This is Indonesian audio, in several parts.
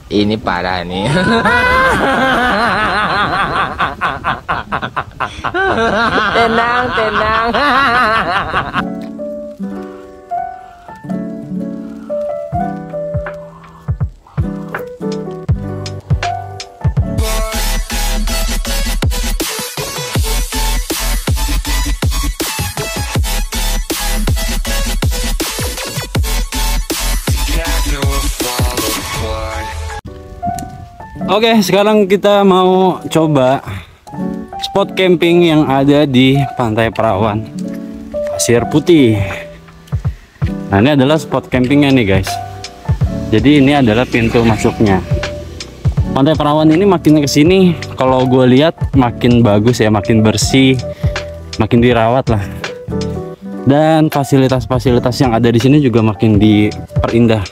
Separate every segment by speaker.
Speaker 1: Ini parah nih. Tenang, tenang.
Speaker 2: Oke, sekarang kita mau coba spot camping yang ada di Pantai Perawan, Pasir Putih. Nah, ini adalah spot campingnya nih guys. Jadi ini adalah pintu masuknya. Pantai Perawan ini makin kesini, kalau gue lihat makin bagus ya, makin bersih, makin dirawat lah. Dan fasilitas-fasilitas yang ada di sini juga makin diperindah.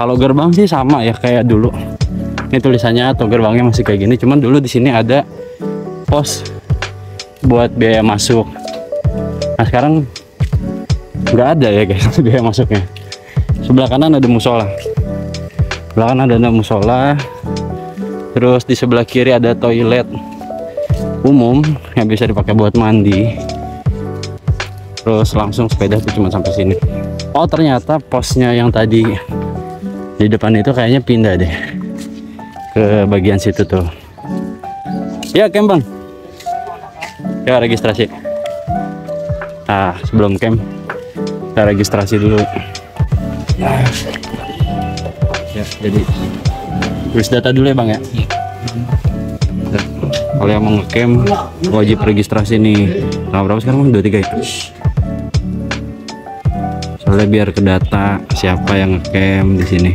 Speaker 2: Kalau gerbang sih sama ya kayak dulu. Ini tulisannya atau gerbangnya masih kayak gini, cuman dulu di sini ada pos buat biaya masuk. Nah sekarang nggak ada ya guys biaya masuknya. Sebelah kanan ada musola, sebelah kanan ada musola, terus di sebelah kiri ada toilet umum yang bisa dipakai buat mandi. Terus langsung sepeda tuh cuma sampai sini. Oh ternyata posnya yang tadi di depan itu kayaknya pindah deh ke bagian situ tuh. Ya camp bang, ya registrasi. Nah sebelum camp kita registrasi dulu. Ya jadi tulis data dulu ya bang ya. Kalau yang mau ngecamp wajib registrasi nih. Nah berapa sekarang bang? 23 ya. Soalnya biar ke data siapa yang ngecamp di sini.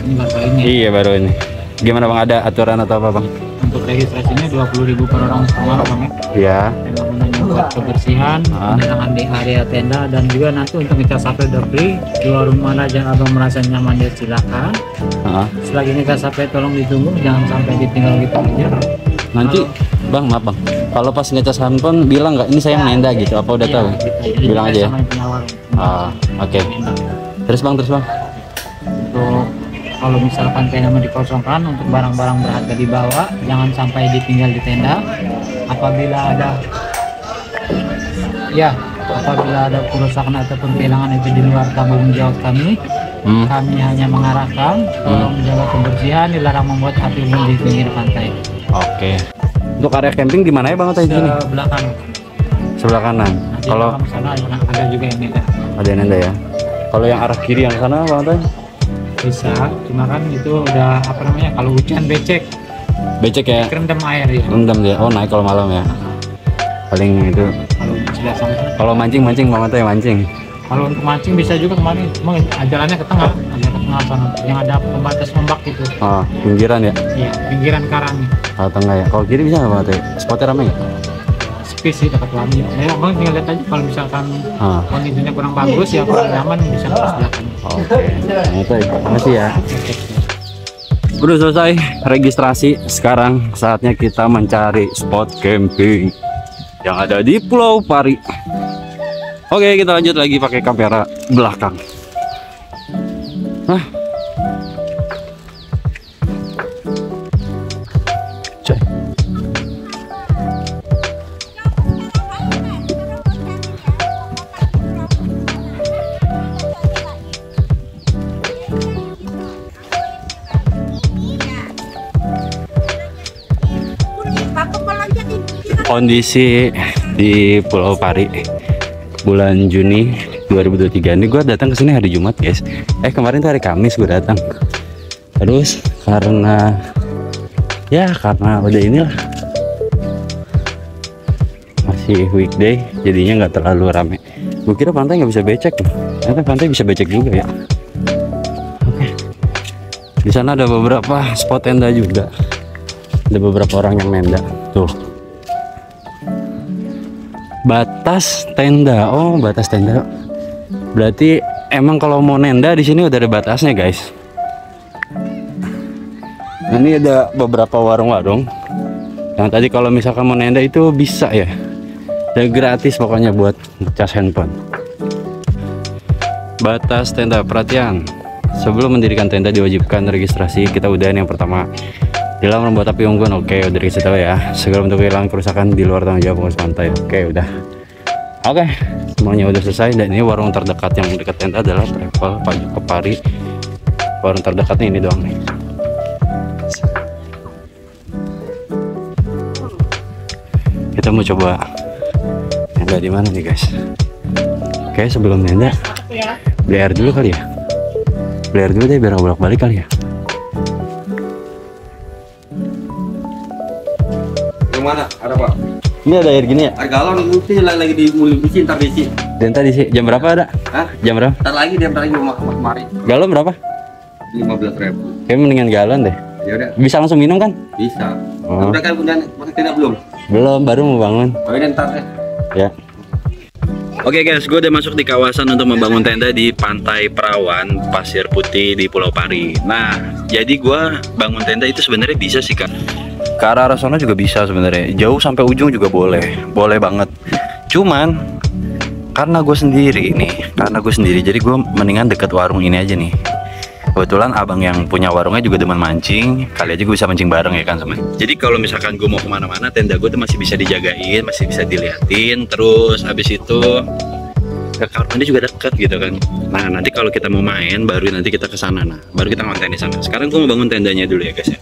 Speaker 3: Ini baru ini.
Speaker 2: Iya baru ini. Gimana bang, ada aturan atau apa bang?
Speaker 3: Untuk registrasinya 20.000 per orang semua bang ya.
Speaker 2: Iya.
Speaker 3: Memang buat kebersihan, penerangan di area tenda, dan juga nanti untuk ngecas HP udah free. Di warung mana yang abang merasa nyaman ya silakan. Selagi ngecas HP tolong ditunggu, jangan sampai ditinggal gitu aja.
Speaker 2: Nanti bang maaf bang, kalau pas ngecas handphone bilang nggak ini saya yang nenda gitu, apa udah tahu?
Speaker 3: Gitu.
Speaker 2: Bilang aja ya. Oke. Terus bang.
Speaker 3: Untuk kalau misalkan tenda mau dikosongkan, untuk barang-barang berharga dibawa, jangan sampai ditinggal di tenda. Apabila ada kerusakan ataupun kehilangan itu di luar tanggung jawab kami, kami hanya mengarahkan, tolong menjaga kebersihan, dilarang membuat api unggun di pinggir pantai.
Speaker 2: Oke. Untuk area camping di mana ya bang? Tadi sini?
Speaker 3: Sebelah kanan.
Speaker 2: Sebelah kanan.
Speaker 3: Nanti
Speaker 2: Kalau
Speaker 3: sana ada juga yang nenda.
Speaker 2: ada yang nenda ya. Kalau yang arah kiri yang sana bang tadi?
Speaker 3: Bisa, cuma kan itu udah apa namanya, kalau hujan becek
Speaker 2: ya.
Speaker 3: kerendam air ya.
Speaker 2: Rendam dia. Oh naik kalau malam ya. Paling itu.
Speaker 3: Kalau sebelah sana.
Speaker 2: Kalau mancing bang tadi mancing.
Speaker 3: Kalau untuk mancing bisa juga kemarin, cuma jalannya ke tengah sana, yang ada pembatas ombak itu.
Speaker 2: Oh pinggiran ya?
Speaker 3: Iya, pinggiran karang.
Speaker 2: Oh tengah ya. Kalau kiri bisa nggak bang tadi? Spotnya ramai nggak?
Speaker 3: Sepi sih dekat wami. Ya abang tinggal lihat aja, kalau misalkan kondisinya kurang bagus ya, kurang nyaman bisa ke sebelah kanan.
Speaker 2: Oke. Nah itu ya. Makasih ya. Udah selesai registrasi. Sekarang saatnya kita mencari spot camping yang ada di Pulau Pari. Oke, kita lanjut lagi pakai kamera belakang. Cek. Kondisi di Pulau Pari bulan Juni 2023 ini, gue datang ke sini hari Jumat guys. Kemarin tuh hari Kamis gue datang. Terus karena udah inilah masih weekday, jadinya nggak terlalu rame. Gue kira pantai nggak bisa becek, ternyata pantai bisa becek juga ya. Oke. Di sana ada beberapa spot tenda juga. Ada beberapa orang yang nenda tuh. Batas tenda. Oh, batas tenda. Berarti emang kalau mau nenda di sini udah ada batasnya, guys. Nah, ini ada beberapa warung-warung. Yang tadi kalau misalkan mau nenda itu bisa ya. Dan gratis pokoknya buat ngecas handphone. batas tenda. Perhatian, sebelum mendirikan tenda diwajibkan registrasi. Kita udahan yang pertama. Dilarang membuat api unggun. Oke, udah dikasih tahu ya. Segera untuk hilang kerusakan di luar tanggung jawab pengurus pantai. Oke, udah. Oke, semuanya udah selesai. Dan ini warung terdekat yang dekat tenda adalah Travel Pak Kepari. Warung terdekatnya ini doang nih. Kita mau coba tenda di mana nih guys? Oke, sebelum tenda beli air dulu kali ya. Beli air dulu deh biar bolak balik kali ya.
Speaker 1: Mana? Ada Pak?
Speaker 2: Ini ada air gini ya?
Speaker 1: Air galon ini lagi di mulai bisi, ntar bisi.
Speaker 2: Dan tadi sih jam berapa ada?
Speaker 1: Hah?
Speaker 2: Jam berapa?
Speaker 1: Ntar lagi dia mau kemari.
Speaker 2: Galon berapa?
Speaker 1: 15.000.
Speaker 2: Kayak mendingan galon deh.
Speaker 1: Ya udah,
Speaker 2: Bisa langsung minum kan?
Speaker 1: bisa.
Speaker 2: Oh.
Speaker 1: Udah kan punya tenda belum?
Speaker 2: Belum, baru mau bangun.
Speaker 1: Oh ini ntar
Speaker 2: Ya. Oke guys, gue udah masuk di kawasan untuk membangun tenda di Pantai Perawan, Pasir Putih di Pulau Pari. Nah, jadi gue bangun tenda itu sebenarnya bisa sih kan. Ke arah sana juga bisa sebenarnya. Jauh sampai ujung juga boleh, boleh banget. Cuman karena gue sendiri nih, jadi gue mendingan deket warung ini aja nih. Kebetulan abang yang punya warungnya juga demen mancing, kali aja gue bisa mancing bareng ya kan teman. Jadi kalau misalkan gue mau kemana-mana, tenda gue tuh masih bisa dijagain, masih bisa diliatin. Terus habis itu ke kamar mandi juga deket gitu kan. Nah nanti kalau kita mau main, baru nanti kita ke sana. Nah baru kita ngonten di sana. Sekarang gue mau bangun tendanya dulu ya guys ya.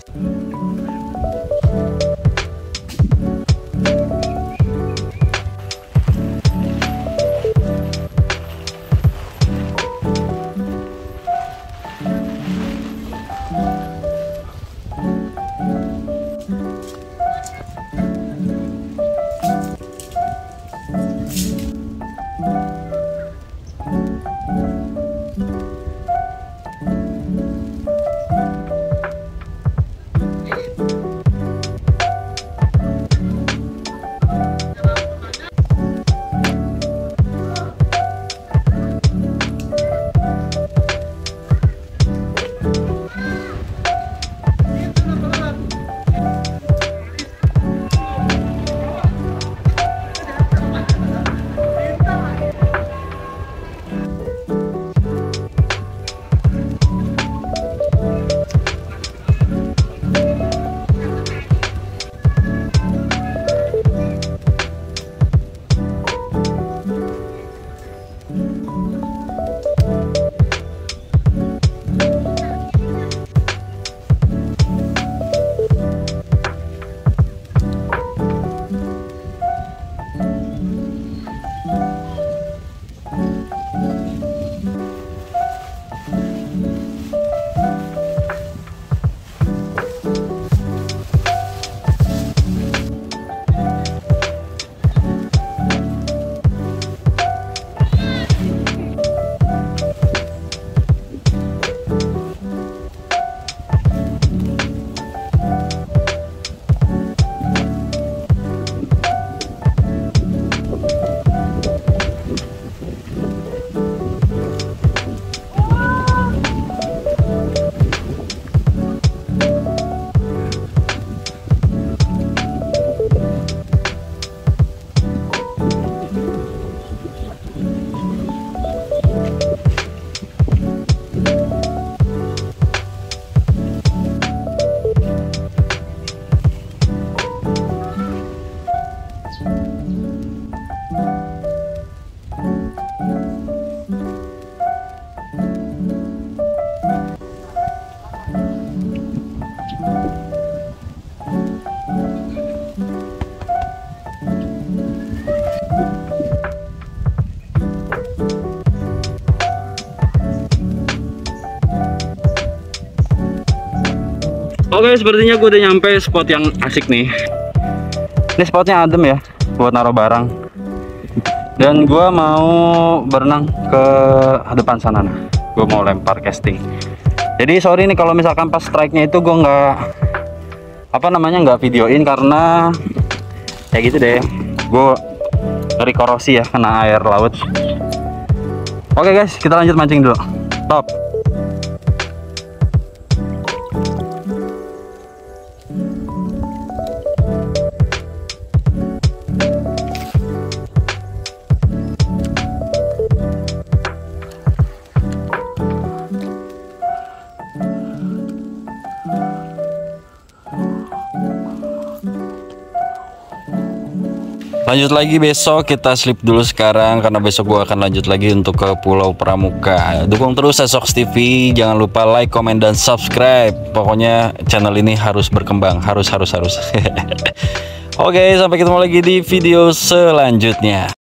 Speaker 2: Oke, sepertinya gue udah nyampe spot yang asik nih. Ini spotnya adem ya, buat naruh barang. Dan gue mau berenang ke depan sana. Nah, gue mau lempar casting. Jadi sorry nih kalau misalkan pas strike-nya itu gue nggak videoin karena kayak gitu deh. Gue ngeri korosi ya, kena air laut. Oke guys, kita lanjut mancing dulu. Top. Lanjut lagi besok, kita sleep dulu sekarang karena besok gua akan lanjut lagi untuk ke Pulau Pramuka. Dukung terus Asoks TV, jangan lupa like, komen, dan subscribe. Pokoknya channel ini harus berkembang, harus. Oke, sampai ketemu lagi di video selanjutnya.